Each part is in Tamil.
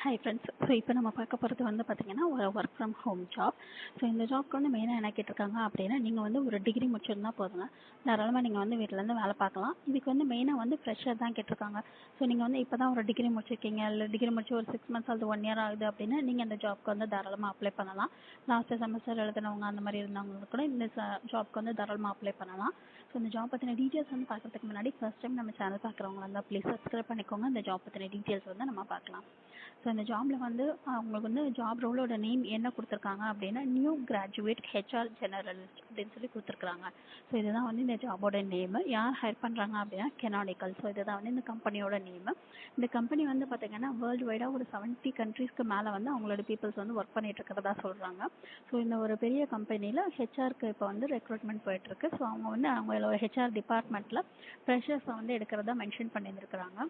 Hi friends. ஸோ இப்போ நம்ம பார்க்க போகிறது வந்து பார்த்திங்கன்னா ஒரு work from home job. So இந்த ஜாப்க்கு வந்து மெயினாக என்ன கேட்டிருக்காங்க அப்படின்னா, நீங்கள் வந்து ஒரு டிகிரி முடிச்சிருந்தா போதுங்க, தாராளமாக நீங்கள் வந்து வீட்டிலேருந்து வேலை பார்க்கலாம். இதுக்கு வந்து மெயினாக வந்து ஃப்ரெஷர் தான் கேட்டிருக்காங்க. ஸோ நீங்கள் வந்து இப்போ தான் ஒரு டிகிரி முடிச்சிருக்கீங்க, இல்லை டிகிரி முடிச்சு ஒரு 6 மந்த்ஸ் அல்லது 1 இயர் ஆகுது அப்படின்னா நீங்கள் அந்த ஜாப்க்கு வந்து தாராளமாக அப்ளை பண்ணலாம். லாஸ்ட்டு செமஸ்டர் எழுதினவங்க அந்த மாதிரி இருந்தவங்களுக்கு கூட இந்த ஜாப்க்கு வந்து தாராளமாக அப்ளை பண்ணலாம். ஸோ இந்த ஜாப் பற்றின டீட்டெயில்ஸ் வந்து பார்க்கறதுக்கு முன்னாடி ஃபர்ஸ்ட் டைம் நம்ம சேனல் பார்க்குறவங்க இருந்தால் ப்ளீஸ் சப்ஸ்கிரைப் பண்ணிக்கோங்க. இந்த ஜாப் பற்றின டீட்டெயில்ஸ் வந்து நம்ம பார்க்கலாம். ஸோ இந்த ஜாபில் வந்து அவங்களுக்கு வந்து ஜாப் ரோலோட நேம் என்ன கொடுத்துருக்காங்க அப்படின்னா, நியூ கிராஜுவேட் ஹெச்ஆர் ஜெனரலிஸ்ட் அப்படின்னு சொல்லி கொடுத்துருக்காங்க. ஸோ இதுதான் வந்து இந்த ஜாபோட நேமு. யார் ஹையர் பண்ணுறாங்க அப்படின்னா கெனானிக்கல். ஸோ இதுதான் வந்து இந்த கம்பெனியோட நேமு. இந்த கம்பெனி வந்து பார்த்தீங்கன்னா வேர்ல்டு வைடாக ஒரு 70 கண்ட்ரீஸ்க்கு மேலே வந்து அவங்களோட பீப்புள்ஸ் வந்து ஒர்க் பண்ணிட்டு இருக்கிறதா சொல்கிறாங்க. ஸோ இந்த ஒரு பெரிய கம்பெனியில் ஹெச்ஆருக்கு இப்போ வந்து ரெக்ரூட்மெண்ட் போயிட்டுருக்கு. ஸோ அவங்க வந்து அவங்களோட ஹெச்ஆர் டிபார்ட்மெண்ட்டில் ஃப்ரெஷர்ஸை வந்து இருக்கிறதா மென்ஷன் பண்ணியிருக்கிறாங்க.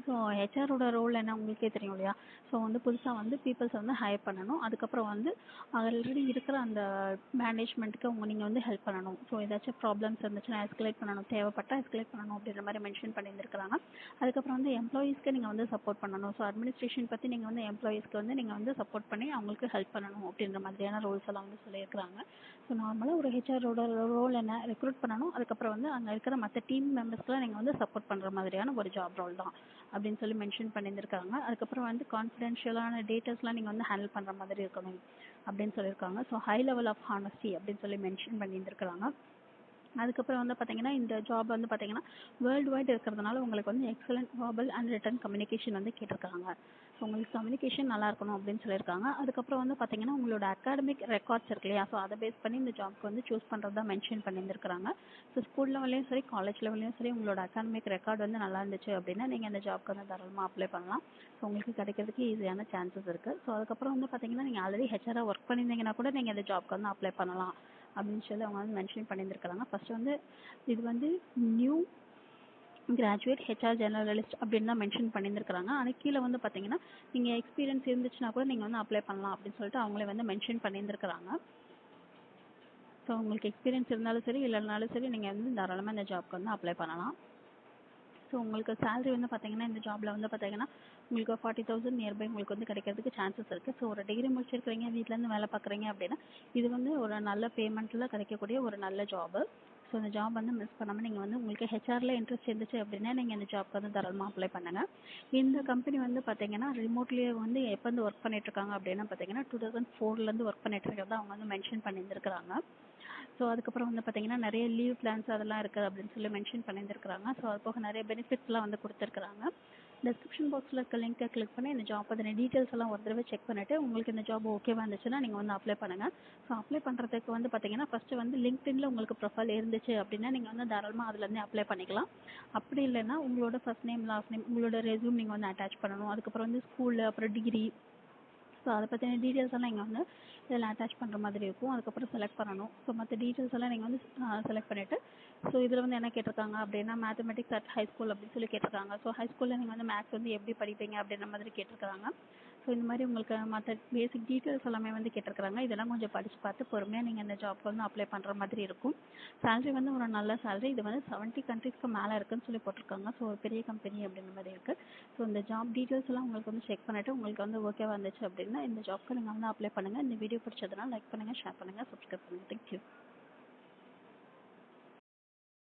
ஸோ ஹெச்ஆரோட ரோல் என்ன உங்களுக்கே தெரியும் இல்லையா? ஸோ வந்து புதுசாக வந்து பீப்புள்ஸை வந்து ஹையர் பண்ணணும். அதுக்கப்புறம் வந்து ஆல்ரெடி இருக்கிற அந்த மேனேஜ்மெண்ட்டுக்கு நீங்கள் வந்து ஹெல்ப் பண்ணணும். ஸோ ஏதாச்சும் ப்ராப்ளம்ஸ் இருந்துச்சுன்னா எஸ்கலேட் பண்ணணும், தேவைப்பட்டால் எஸ்கலேட் பண்ணணும் அப்படின்ற மாதிரி மென்ஷன் பண்ணியிருக்கிறாங்க. அதுக்கப்புறம் வந்து எம்ப்ளாயீஸ்க்கு நீங்கள் வந்து சப்போர்ட் பண்ணணும். ஸோ அட்மினிஸ்ட்ரேஷன் பற்றி நீங்கள் வந்து எம்ப்ளாயீஸ்க்கு வந்து நீங்கள் வந்து சப்போர்ட் பண்ணி அவங்களுக்கு ஹெல்ப் பண்ணணும் அப்படின்ற மாதிரியான ரோல்ஸ் எல்லாம் வந்து சொல்லியிருக்கிறாங்க. ஸோ நார்மலாக ஒரு ஹெச்ஆரோட ரோல் என்ன, ரெக்ரூட் பண்ணணும். அதுக்கப்புறம் வந்து அங்கே இருக்கிற மற்ற டீம் மெம்பர்ஸ்க்குலாம் நீங்கள் வந்து சப்போர்ட் பண்ணுற மாதிரியான ஒரு ஜாப் ரோல் தான் அப்படின்னு சொல்லி மென்ஷன் பண்ணியிருக்காங்க. அதுக்கப்புறம் வந்து கான்ஃபிடென்ஷியலான டேட்டாஸ்லாம் நீங்கள் வந்து ஹேண்டில் பண்ணுற மாதிரி இருக்கணும் அப்படின்னு சொல்லியிருக்காங்க. So high level of honesty அப்படின்னு சொல்லி மென்ஷன் பண்ணியிருக்கிறாங்க. அதுக்கப்புறம் வந்து பார்த்தீங்கன்னா இந்த ஜாப் வந்து பார்த்தீங்கன்னா வேர்ல்டு வைட் இருக்கிறதுனால உங்களுக்கு வந்து excellent verbal and return communication வந்து கேட்டிருக்காங்க. ஸோ உங்களுக்கு கம்யூனிகேஷன் நல்லா இருக்கணும் அப்படின்னு சொல்லியிருக்காங்க. அதுக்கப்புறம் வந்து பார்த்தீங்கன்னா உங்களோட அகாடமிக் ரெக்கார்ட்ஸ் இருக்கு இல்லையா? ஸோ அதை பேஸ் பண்ணி இந்த ஜாப்க்கு வந்து சூஸ் பண்ணுறதா மென்ஷன் பண்ணியிருக்கிறாங்க. ஸோ ஸ்கூல் லெவல்லையும் சரி, காலேஜ் லெவல்லையும் சரி, உங்களோட அகாடமிக் ரெக்கார்ட் வந்து நல்லா இருந்துச்சு அப்படின்னா நீங்கள் அந்த ஜாப்க்கு வந்து தாராளமாக அப்ளை பண்ணலாம். ஸோ உங்களுக்கு கிடைக்கிறதுக்கு ஈஸியான சான்சஸ் இருக்குது. ஸோ அதுக்கப்புறம் வந்து பார்த்தீங்கன்னா நீங்கள் ஆல்ரெடி ஹெச்ஆராக ஒர்க் பண்ணியிருந்தீங்கன்னா கூட நீங்கள் இந்த ஜாப்க்கு வந்து அப்ளை பண்ணலாம் அப்படின்னு சொல்லி அவங்க வந்து மென்ஷன் பண்ணியிருக்கிறாங்க. ஃபர்ஸ்ட் வந்து இது வந்து நியூ கிராஜுவேட் ஹெச்ஆர் ஜெனரலிஸ்ட் அப்படின்னு தான் மென்ஷன் பண்ணியிருக்கிறாங்க. ஆனால் கீழே வந்து பார்த்தீங்கன்னா நீங்கள் எக்ஸ்பீரியன்ஸ் இருந்துச்சுன்னா கூட நீங்கள் வந்து அப்ளை பண்ணலாம் அப்படின்னு சொல்லிட்டு அவங்களே வந்து மென்ஷன் பண்ணியிருக்கிறாங்க. ஸோ உங்களுக்கு எக்ஸ்பீரியன்ஸ் இருந்தாலும் சரி இல்லைனாலும் சரி நீங்கள் வந்து தாராளமாக இந்த ஜாப்க்கு வந்து அப்ளை பண்ணலாம். ஸோ உங்களுக்கு சேலரி வந்து பார்த்தீங்கன்னா இந்த ஜாபில் வந்து பார்த்தீங்கன்னா உங்களுக்கு 40,000 நியர்பை உங்களுக்கு வந்து கிடைக்கிறதுக்கு சான்சஸ் இருக்குது. ஸோ ஒரு டிகிரி முடிச்சிருக்கிறீங்க, வீட்டிலேருந்து வேலை பார்க்குறீங்க அப்படின்னா இது வந்து ஒரு நல்ல பேமெண்ட்டில் கிடைக்கக்கூடிய ஒரு நல்ல ஜாபு. ஸோ இந்த ஜாப் வந்து மிஸ் பண்ணாமல் நீங்கள் வந்து உங்களுக்கு ஹெச்ஆரில் இன்ட்ரெஸ்ட் இருந்துச்சு அப்படின்னா நீங்கள் இந்த ஜாப்க்கு வந்து தாராளமாக அப்ளை பண்ணுங்கள். இந்த கம்பெனி வந்து பார்த்தீங்கன்னா ரிமோட்லேயே வந்து எப்போ வந்து ஒர்க் பண்ணிட்டுருக்காங்க அப்படின்னா பார்த்தீங்கன்னா 2004 ஒர்க் பண்ணிட்டு இருக்கிறதா அவங்க வந்து மென்ஷன் பண்ணியிருந்துருக்காங்க. ஸோ அதுக்கப்புறம் வந்து பார்த்தீங்கன்னா நிறைய லீவ் பிளான்ஸ் அதெல்லாம் இருக்குது அப்படின்னு சொல்லி மென்ஷன் பண்ணியிருக்கிறாங்க. ஸோ அது போக நிறைய பெனிஃபிட்ஸ்லாம் வந்து கொடுத்துருக்குறாங்க. டிஸ்கிரிப்ஷன் பாக்ஸில் இருக்க லிங்கை கிளிக் பண்ணி இந்த ஜாப் பற்றின டீட்டெயில்ஸ் எல்லாம் ஒரு தடவை செக் பண்ணிவிட்டு உங்களுக்கு இந்த ஜாப் ஓகேவா இருந்துச்சுன்னா நீங்கள் வந்து அப்ளை பண்ணுங்கள். ஸோ அப்ளை பண்ணுறதுக்கு வந்து பார்த்தீங்கன்னா ஃபஸ்ட்டு வந்து லிங்க்டின்ல உங்களுக்கு ப்ரொஃபைல் இருந்துச்சு அப்படின்னா நீங்கள் வந்து தாராளமாக அதுலேருந்து அப்ளை பண்ணிக்கலாம். அப்படி இல்லைன்னா உங்களோட ஃபர்ஸ்ட் நேம் லாஸ்ட் நேம் உங்களோட ரெஸ்யூம் நீங்கள் வந்து அட்டாச் பண்ணணும். அதுக்கப்புறம் வந்து ஸ்கூலு அப்புறம் டிகிரி, ஸோ அதை பற்றின டீட்டெயில்ஸ் எல்லாம் நீங்கள் வந்து இதில் அட்டாச் பண்ணுற மாதிரி இருக்கும். அதுக்கப்புறம் செலக்ட் பண்ணணும். ஸோ மற்ற டீட்டெயில்ஸ் எல்லாம் நீங்கள் வந்து செலக்ட் பண்ணிவிட்டு ஸோ இதில் வந்து என்ன கேட்டிருக்காங்க அப்படின்னா மேத்தமெட்டிக்ஸ் அட் ஹை ஸ்கூல் அப்படின்னு சொல்லி கேட்டிருக்காங்க. ஸோ ஹை ஸ்கூலில் நீங்கள் வந்து மேத்ஸ் வந்து எப்படி படிப்பீங்க அப்படின்ற மாதிரி கேட்டிருக்காங்க. ஸோ இந்த மாதிரி உங்களுக்கு மற்ற பேசிக் டீட்டெயில்ஸ் எல்லாமே வந்து கேட்டிருக்காங்க. இதெல்லாம் கொஞ்சம் படித்து பார்த்து பொறுமையாக நீங்கள் இந்த ஜாப்க்கு வந்து அப்ளை பண்ணுற மாதிரி இருக்கும். சேலரி வந்து ஒரு நல்ல சேலரி. இது வந்து 70 கண்ட்ரீஸ்க்கு மேலே இருக்குன்னு சொல்லி போட்டிருக்காங்க. ஸோ ஒரு பெரிய கம்பெனி அப்படின்ற மாதிரி இருக்குது. ஸோ இந்த ஜாப் டீட்டெயில்ஸ் எல்லாம் உங்களுக்கு வந்து செக் பண்ணிவிட்டு உங்களுக்கு வந்து ஓகேவா இருந்துச்சு அப்படின்னா இந்த ஜாப்க்கு நீங்கள் வந்து அப்ளை பண்ணுங்கள். இந்த வீடியோ பிடிச்சதுனா லைக் பண்ணுங்கள், ஷேர் பண்ணுங்கள், சப்ஸ்கிரைப் பண்ணுங்கள். தேங்க்யூ.